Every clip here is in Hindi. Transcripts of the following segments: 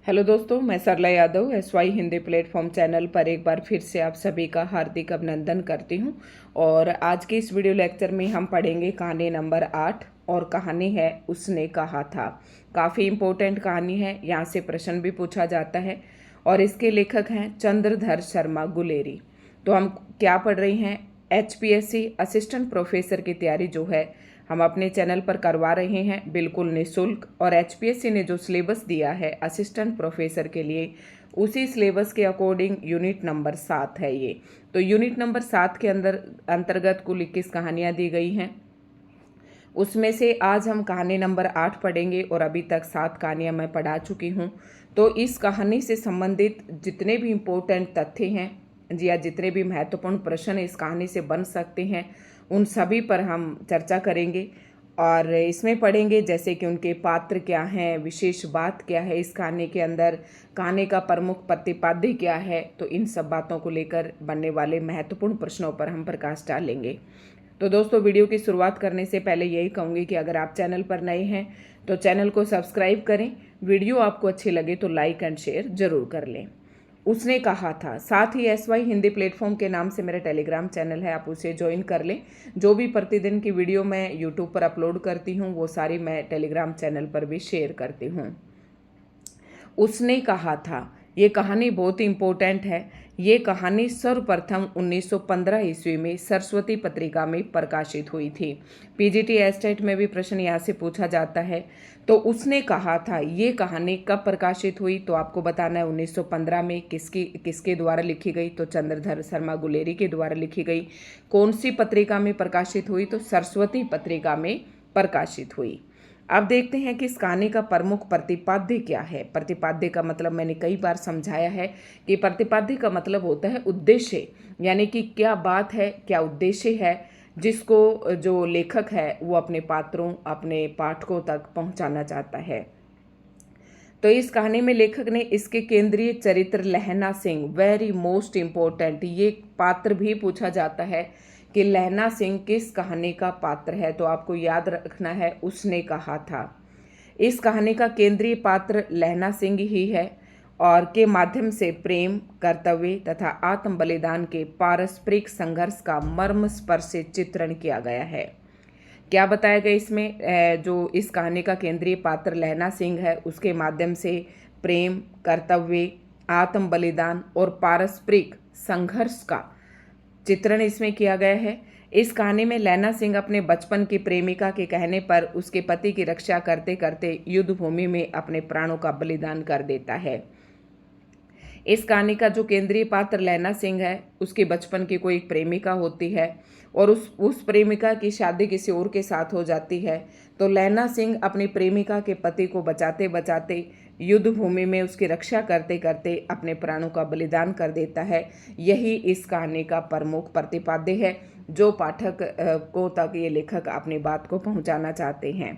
हेलो दोस्तों, मैं Sarla Yadav SY Hindi platform channel पर एक बार फिर से आप सभी का हार्दिक अभिनंदन करती हूं। और आज के इस वीडियो लेक्चर में हम पढ़ेंगे कहानी नंबर 8 और कहानी है उसने कहा था। काफ़ी इम्पोर्टेंट कहानी है, यहाँ से प्रश्न भी पूछा जाता है और इसके लेखक हैं चंद्रधर शर्मा गुलेरी। तो हम क्या पढ़ रही हैं, HPSC असिस्टेंट प्रोफेसर की तैयारी जो है हम अपने चैनल पर करवा रहे हैं बिल्कुल निःशुल्क। और HPSC ने जो सिलेबस दिया है असिस्टेंट प्रोफेसर के लिए, उसी सिलेबस के अकॉर्डिंग यूनिट नंबर 7 है ये। तो यूनिट नंबर 7 के अंतर्गत कुल 21 कहानियाँ दी गई हैं। उसमें से आज हम कहानी नंबर 8 पढ़ेंगे और अभी तक 7 कहानियाँ मैं पढ़ा चुकी हूँ। तो इस कहानी से संबंधित जितने भी इम्पोर्टेंट तथ्य हैं या जितने भी महत्वपूर्ण प्रश्न इस कहानी से बन सकते हैं, उन सभी पर हम चर्चा करेंगे। और इसमें पढ़ेंगे जैसे कि उनके पात्र क्या हैं, विशेष बात क्या है इस कहानी के अंदर, कहानी का प्रमुख प्रतिपाद्य क्या है। तो इन सब बातों को लेकर बनने वाले महत्वपूर्ण प्रश्नों पर हम प्रकाश डालेंगे। तो दोस्तों, वीडियो की शुरुआत करने से पहले यही कहूँगी कि अगर आप चैनल पर नए हैं तो चैनल को सब्सक्राइब करें। वीडियो आपको अच्छी लगे तो लाइक एंड शेयर जरूर कर लें। उसने कहा था, साथ ही SY हिंदी प्लेटफॉर्म के नाम से मेरा टेलीग्राम चैनल है, आप उसे ज्वाइन कर लें। जो भी प्रतिदिन की वीडियो मैं यूट्यूब पर अपलोड करती हूँ वो सारी मैं टेलीग्राम चैनल पर भी शेयर करती हूँ। उसने कहा था, ये कहानी बहुत ही इम्पोर्टेंट है। ये कहानी सर्वप्रथम 1915 ईस्वी में सरस्वती पत्रिका में प्रकाशित हुई थी। PGT एस्टेट में भी प्रश्न यहाँ से पूछा जाता है। तो उसने कहा था, ये कहानी कब प्रकाशित हुई, तो आपको बताना है 1915 में। किसके द्वारा लिखी गई, तो चंद्रधर शर्मा गुलेरी के द्वारा लिखी गई। कौन सी पत्रिका में प्रकाशित हुई, तो सरस्वती पत्रिका में प्रकाशित हुई। अब देखते हैं कि इस कहानी का प्रमुख प्रतिपाद्य क्या है। प्रतिपाद्य का मतलब मैंने कई बार समझाया है कि प्रतिपाद्य का मतलब होता है उद्देश्य, यानी कि क्या बात है, क्या उद्देश्य है जिसको जो लेखक है वो अपने पात्रों, अपने पाठकों तक पहुंचाना चाहता है। तो इस कहानी में लेखक ने इसके केंद्रीय चरित्र लहना सिंह, वेरी मोस्ट इम्पोर्टेंट, ये पात्र भी पूछा जाता है कि लहना सिंह किस कहानी का पात्र है, तो आपको याद रखना है उसने कहा था। इस कहानी का केंद्रीय पात्र लहना सिंह ही है और के माध्यम से प्रेम, कर्तव्य तथा आत्म बलिदान के पारस्परिक संघर्ष का मर्मस्पर्शी चित्रण किया गया है। क्या बताया गया इसमें, जो इस कहानी का केंद्रीय पात्र लहना सिंह है उसके माध्यम से प्रेम, कर्तव्य, आत्म बलिदान और पारस्परिक संघर्ष का चित्रण इसमें किया गया है। इस कहानी में लैना सिंह अपने बचपन की प्रेमिका के कहने पर उसके पति की रक्षा करते करते युद्ध भूमि में अपने प्राणों का बलिदान कर देता है। इस कहानी का जो केंद्रीय पात्र लैना सिंह है, उसके बचपन की कोई एक प्रेमिका होती है और उस प्रेमिका की शादी किसी और के साथ हो जाती है। तो लैना सिंह अपनी प्रेमिका के पति को बचाते बचाते, युद्ध भूमि में उसकी रक्षा करते करते अपने प्राणों का बलिदान कर देता है। यही इस कहानी का प्रमुख प्रतिपाद्य है जो पाठक को तक ये लेखक अपनी बात को पहुंचाना चाहते हैं।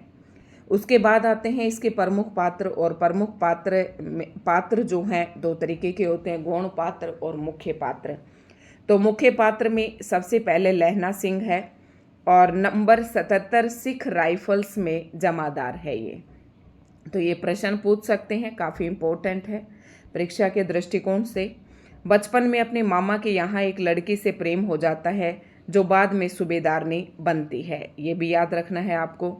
उसके बाद आते हैं इसके प्रमुख पात्र। और प्रमुख पात्र जो हैं दो तरीके के होते हैं, गौण पात्र और मुख्य पात्र। तो मुख्य पात्र में सबसे पहले लहना सिंह है और नंबर 77 सिख राइफल्स में जमादार है ये। तो ये प्रश्न पूछ सकते हैं, काफ़ी इम्पोर्टेंट है परीक्षा के दृष्टिकोण से। बचपन में अपने मामा के यहाँ एक लड़की से प्रेम हो जाता है जो बाद में सूबेदारनी बनती है, ये भी याद रखना है आपको।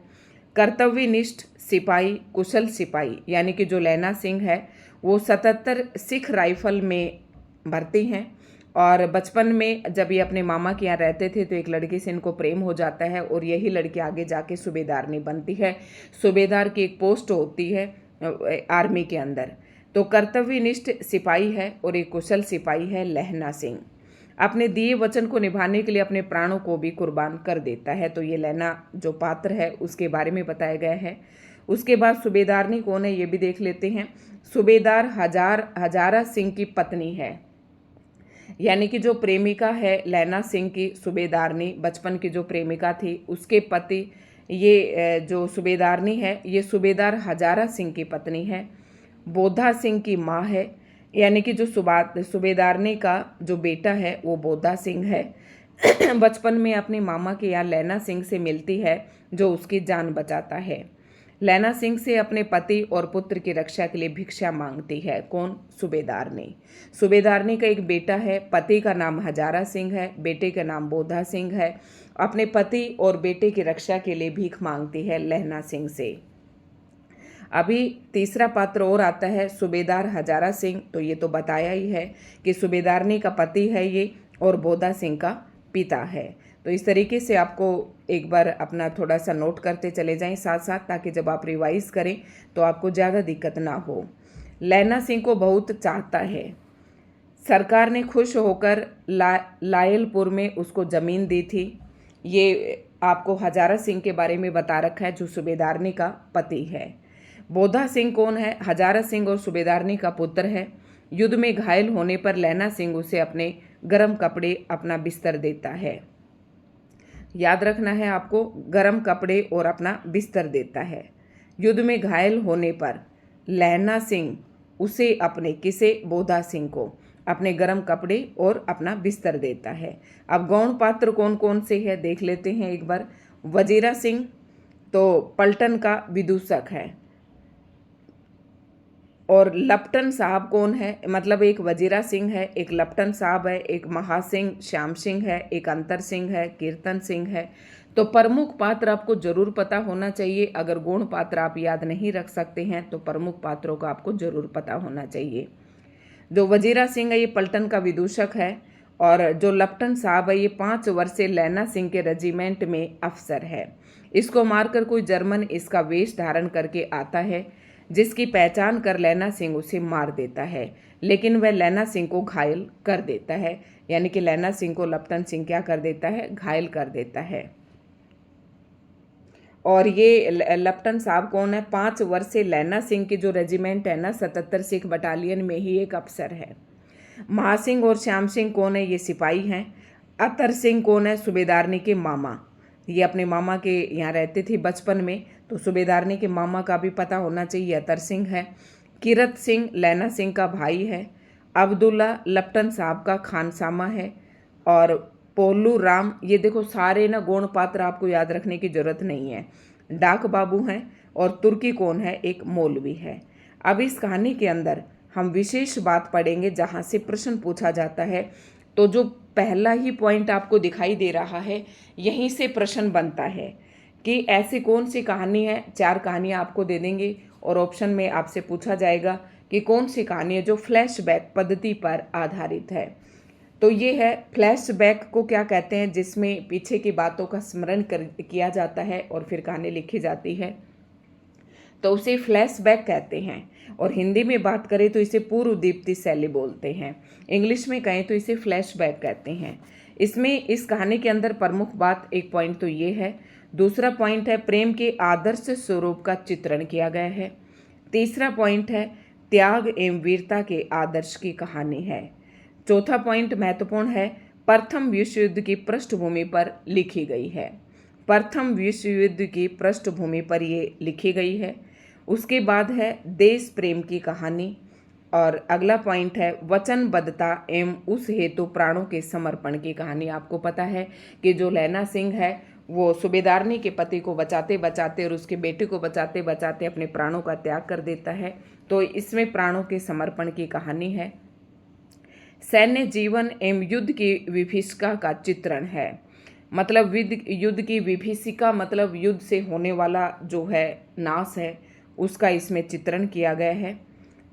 कर्तव्यनिष्ठ सिपाही, कुशल सिपाही, यानी कि जो लैना सिंह है वो 77 सिख राइफल में भर्ती हैं। और बचपन में जब ये अपने मामा के यहाँ रहते थे तो एक लड़की से इनको प्रेम हो जाता है और यही लड़की आगे जाके सूबेदारनी बनती है। सूबेदार की एक पोस्ट होती है आर्मी के अंदर। तो कर्तव्यनिष्ठ सिपाही है और एक कुशल सिपाही है लहना सिंह। अपने दिए वचन को निभाने के लिए अपने प्राणों को भी कुर्बान कर देता है। तो ये लैना जो पात्र है उसके बारे में बताया गया है। उसके बाद सूबेदारनी कौन है ये भी देख लेते हैं। सूबेदार हजारा सिंह की पत्नी है, यानी कि जो प्रेमिका है लैना सिंह की, सूबेदारनी बचपन की जो प्रेमिका थी उसके पति, ये जो सूबेदारनी है ये सूबेदार हजारा सिंह की पत्नी है। बोधा सिंह की माँ है, यानी कि जो सूबेदारनी का जो बेटा है वो बोधा सिंह है। बचपन में अपने मामा के यहाँ लैना सिंह से मिलती है जो उसकी जान बचाता है। लैना सिंह से अपने पति और पुत्र की रक्षा के लिए भिक्षा मांगती है। कौन? सूबेदारनी। सूबेदारनी का एक बेटा है, पति का नाम हजारा सिंह है, बेटे का नाम बोधा सिंह है। अपने पति और बेटे की रक्षा के लिए भीख मांगती है लैना सिंह से। अभी तीसरा पात्र और आता है, सूबेदार हजारा सिंह। तो ये तो बताया ही है कि सूबेदारनी का पति है ये और बोधा सिंह का पिता है। तो इस तरीके से आपको एक बार अपना थोड़ा सा नोट करते चले जाएं साथ साथ, ताकि जब आप रिवाइज करें तो आपको ज़्यादा दिक्कत ना हो। लैना सिंह को बहुत चाहता है। सरकार ने खुश होकर लायलपुर में उसको ज़मीन दी थी। ये आपको हजारा सिंह के बारे में बता रखा है, जो सूबेदारनी का पति है। बोधा सिंह कौन है? हजारा सिंह और सूबेदारनी का पुत्र है। युद्ध में घायल होने पर लैना सिंह उसे अपने गर्म कपड़े, अपना बिस्तर देता है। याद रखना है आपको, गर्म कपड़े और अपना बिस्तर देता है। युद्ध में घायल होने पर लैना सिंह उसे अपने किसे? बोधा सिंह को अपने गर्म कपड़े और अपना बिस्तर देता है। अब गौण पात्र कौन कौन से है देख लेते हैं एक बार। वजीरा सिंह तो पलटन का विदूषक है। और लपटन साहब कौन है? मतलब एक वजीरा सिंह है, एक लपटन साहब है, एक महासिंह श्याम सिंह है, एक अंतर सिंह है, कीर्तन सिंह है। तो प्रमुख पात्र आपको जरूर पता होना चाहिए। अगर गौण पात्र आप याद नहीं रख सकते हैं तो प्रमुख पात्रों का आपको जरूर पता होना चाहिए। जो वजीरा सिंह है ये पलटन का विदूषक है, और जो लपटन साहब है ये 5 वर्ष से लैना सिंह के रेजिमेंट में अफसर है। इसको मारकर कोई जर्मन इसका वेश धारण करके आता है, जिसकी पहचान कर लैना सिंह उसे मार देता है, लेकिन वह लैना सिंह को घायल कर देता है। यानी कि लैना सिंह को लपटन सिंह क्या कर देता है? घायल कर देता है। और ये लपटन साहब कौन है? 5 वर्ष से लैना सिंह की जो रेजिमेंट है ना 77 सिख बटालियन में ही एक अफसर है। महासिंह और श्याम सिंह कौन है? ये सिपाही हैं। अतर सिंह कौन है? सूबेदारनी के मामा। ये अपने मामा के यहाँ रहते थे बचपन में, तो सूबेदारनी के मामा का भी पता होना चाहिए, अतर सिंह है। किरत सिंह लैना सिंह का भाई है। अब्दुल्ला लपटन साहब का खानसामा है। और पोलू राम, ये देखो सारे ना गौण पात्र आपको याद रखने की जरूरत नहीं है। डाक बाबू हैं। और तुर्की कौन है? एक मौलवी है। अब इस कहानी के अंदर हम विशेष बात पढ़ेंगे जहाँ से प्रश्न पूछा जाता है। तो जो पहला ही पॉइंट आपको दिखाई दे रहा है, यहीं से प्रश्न बनता है कि ऐसी कौन सी कहानी है। 4 कहानियां आपको दे देंगे और ऑप्शन में आपसे पूछा जाएगा कि कौन सी कहानी है जो फ्लैशबैक पद्धति पर आधारित है। तो ये है फ्लैशबैक को क्या कहते हैं? जिसमें पीछे की बातों का स्मरण किया जाता है और फिर कहानी लिखी जाती है, तो उसे फ्लैशबैक कहते हैं। और हिंदी में बात करें तो इसे पूर्व दीप्ति शैली बोलते हैं। इंग्लिश में कहें तो इसे फ्लैशबैक कहते हैं। इसमें इस कहानी के अंदर प्रमुख बात, एक पॉइंट तो ये है। दूसरा पॉइंट है प्रेम के आदर्श स्वरूप का चित्रण किया गया है। तीसरा पॉइंट है त्याग एवं वीरता के आदर्श की कहानी है। चौथा पॉइंट महत्वपूर्ण है, प्रथम विश्व युद्ध की पृष्ठभूमि पर लिखी गई है। प्रथम विश्व युद्ध की पृष्ठभूमि पर ये लिखी गई है। उसके बाद है देश प्रेम की कहानी। और अगला पॉइंट है वचनबद्धता एवं उस हेतु प्राणों के समर्पण की कहानी। आपको पता है कि जो लैना सिंह है वो सूबेदारनी के पति को बचाते बचाते और उसके बेटे को बचाते बचाते अपने प्राणों का त्याग कर देता है। तो इसमें प्राणों के समर्पण की कहानी है। सैन्य जीवन एवं युद्ध की विभीषिका का चित्रण है। मतलब युद्ध की विभीषिका मतलब युद्ध से होने वाला जो है नाश है, उसका इसमें चित्रण किया गया है।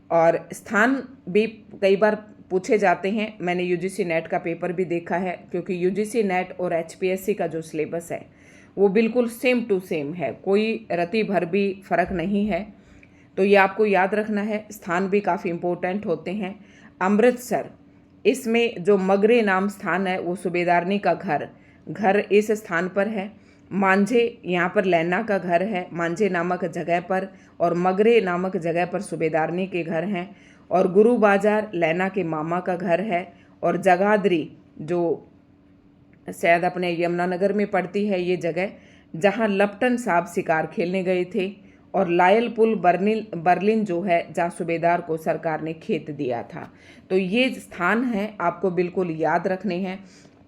और स्थान भी कई बार पूछे जाते हैं। मैंने यूजीसी नेट का पेपर भी देखा है, क्योंकि यूजीसी नेट और एचपीएससी का जो सिलेबस है वो बिल्कुल सेम टू सेम है, कोई रति भर भी फर्क नहीं है। तो ये आपको याद रखना है। स्थान भी काफ़ी इम्पोर्टेंट होते हैं। अमृतसर, इसमें जो मगरे नाम स्थान है वो सूबेदारनी का घर इस स्थान पर है। मांझे, यहाँ पर लैना का घर है मांझे नामक जगह पर, और मगरे नामक जगह पर सूबेदारनी के घर हैं। और गुरु बाजार लैना के मामा का घर है। और जगाधरी जो शायद अपने यमुनानगर में पड़ती है ये जगह, जहाँ लपटन साहब शिकार खेलने गए थे। और लायलपुर बर्लिन जो है जहाँ सूबेदार को सरकार ने खेत दिया था। तो ये स्थान है आपको बिल्कुल याद रखने हैं।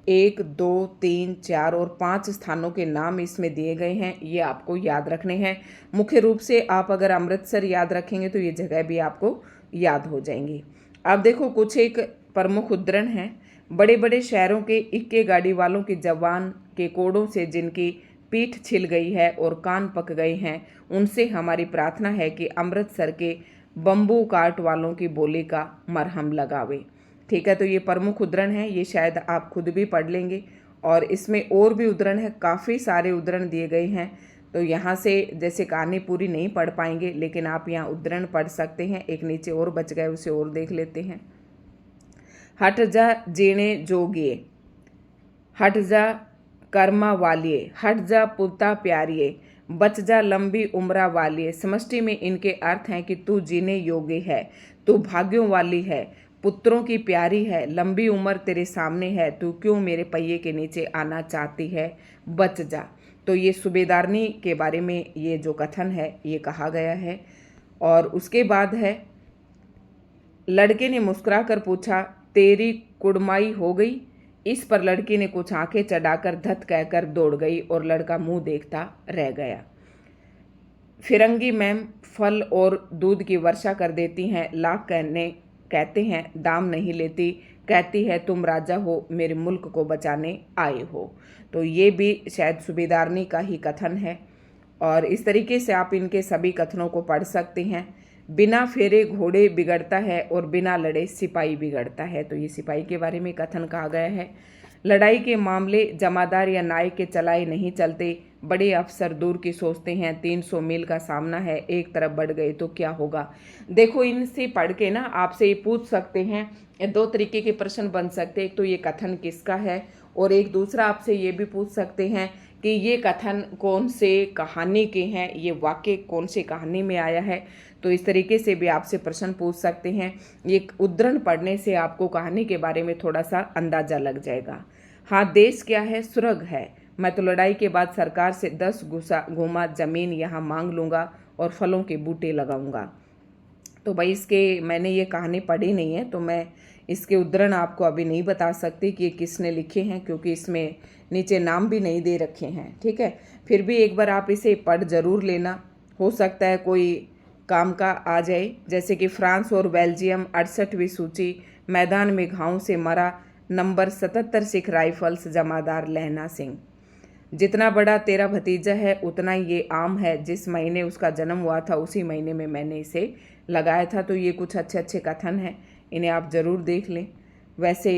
1, 2, 3, 4 और 5 स्थानों के नाम इसमें दिए गए हैं, ये आपको याद रखने हैं। मुख्य रूप से आप अगर अमृतसर याद रखेंगे तो ये जगह भी आपको याद हो जाएंगी। अब देखो कुछ एक प्रमुख उद्धरण हैं। बड़े बड़े शहरों के इक्के गाड़ी वालों के जवान के कोड़ों से जिनकी पीठ छिल गई है और कान पक गए हैं, उनसे हमारी प्रार्थना है कि अमृतसर के बम्बू काट वालों की बोली का मरहम लगावे। ठीक है, तो ये प्रमुख उद्धरण है, ये शायद आप खुद भी पढ़ लेंगे। और इसमें और भी उद्धरण है, काफ़ी सारे उद्धरण दिए गए हैं। तो यहाँ से जैसे कहानी पूरी नहीं पढ़ पाएंगे, लेकिन आप यहाँ उद्धरण पढ़ सकते हैं। एक नीचे और बच गए, उसे और देख लेते हैं। हट जा जीने जोगिए, हट जा कर्मा वालिए, हट जा पुता प्यारिए, बच जा लंबी उम्रा वालिए। समष्टि में इनके अर्थ हैं कि तू जीने योग्य है, तू भाग्यों वाली है, पुत्रों की प्यारी है, लंबी उम्र तेरे सामने है, तू क्यों मेरे पहिए के नीचे आना चाहती है, बच जा। तो ये सूबेदारनी के बारे में ये जो कथन है ये कहा गया है। और उसके बाद है, लड़के ने मुस्कुराकर पूछा, तेरी कुड़माई हो गई? इस पर लड़की ने कुछ आंखें चढ़ाकर धत कहकर दौड़ गई और लड़का मुंह देखता रह गया। फिरंगी मैम फल और दूध की वर्षा कर देती हैं, लाख कहते हैं दाम नहीं लेती, कहती है तुम राजा हो, मेरे मुल्क को बचाने आए हो। तो ये भी शायद सूबेदारनी का ही कथन है। और इस तरीके से आप इनके सभी कथनों को पढ़ सकते हैं। बिना फेरे घोड़े बिगड़ता है और बिना लड़े सिपाही बिगड़ता है। तो ये सिपाही के बारे में कथन कहा गया है। लड़ाई के मामले जमादार या नायक के चलाए नहीं चलते, बड़े अफसर दूर की सोचते हैं, 300 मील का सामना है, एक तरफ बढ़ गए तो क्या होगा। देखो इनसे पढ़ के ना आपसे ये पूछ सकते हैं, दो तरीके के प्रश्न बन सकते हैं। एक तो ये कथन किसका है, और एक दूसरा आपसे ये भी पूछ सकते हैं कि ये कथन कौन से कहानी के हैं, ये वाक्य कौन सी कहानी में आया है। तो इस तरीके से भी आपसे प्रश्न पूछ सकते हैं। ये उद्धरण पढ़ने से आपको कहानी के बारे में थोड़ा सा अंदाजा लग जाएगा। हाँ, देश क्या है? स्वर्ग है। मैं तो लड़ाई के बाद सरकार से 10 गुमा जमीन यहाँ मांग लूँगा और फलों के बूटे लगाऊंगा। तो भाई इसके मैंने ये कहानी पढ़ी नहीं है, तो मैं इसके उद्धरण आपको अभी नहीं बता सकती कि ये किसने लिखे हैं, क्योंकि इसमें नीचे नाम भी नहीं दे रखे हैं। ठीक है, फिर भी एक बार आप इसे पढ़ जरूर लेना, हो सकता है कोई काम का आ जाए। जैसे कि फ्रांस और बेल्जियम 68वीं सूची, मैदान में घावों से मरा, नंबर 77 सिख राइफल्स, जमादार लहना सिंह। जितना बड़ा तेरा भतीजा है उतना ही ये आम है, जिस महीने उसका जन्म हुआ था उसी महीने में मैंने इसे लगाया था। तो ये कुछ अच्छे अच्छे कथन हैं, इन्हें आप ज़रूर देख लें। वैसे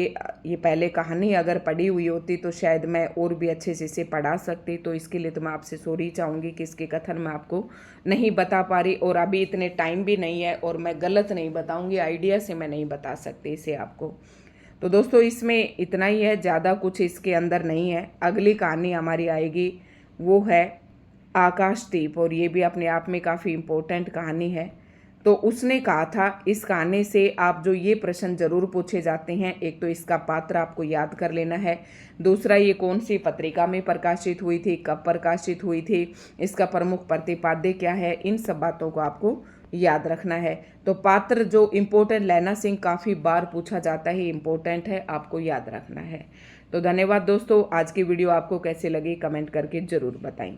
ये पहले कहानी अगर पढ़ी हुई होती तो शायद मैं और भी अच्छे से इसे पढ़ा सकती, तो इसके लिए तो मैं आपसे सॉरी चाहूँगी कि इसके कथन मैं आपको नहीं बता पा रही, और अभी इतने टाइम भी नहीं है, और मैं गलत नहीं बताऊँगी, आइडिया से मैं नहीं बता सकती इसे आपको। तो दोस्तों इसमें इतना ही है, ज़्यादा कुछ इसके अंदर नहीं है। अगली कहानी हमारी आएगी, वो है आकाशदीप, और ये भी अपने आप में काफ़ी इम्पोर्टेंट कहानी है। तो उसने कहा था, इस कहानी से आप जो ये प्रश्न जरूर पूछे जाते हैं, एक तो इसका पात्र आपको याद कर लेना है, दूसरा ये कौन सी पत्रिका में प्रकाशित हुई थी, कब प्रकाशित हुई थी, इसका प्रमुख प्रतिपाद्य क्या है, इन सब बातों को आपको याद रखना है। तो पात्र जो इम्पोर्टेंट, लैना सिंह काफ़ी बार पूछा जाता है, इम्पोर्टेंट है, आपको याद रखना है। तो धन्यवाद दोस्तों, आज की वीडियो आपको कैसे लगी कमेंट करके ज़रूर बताएं।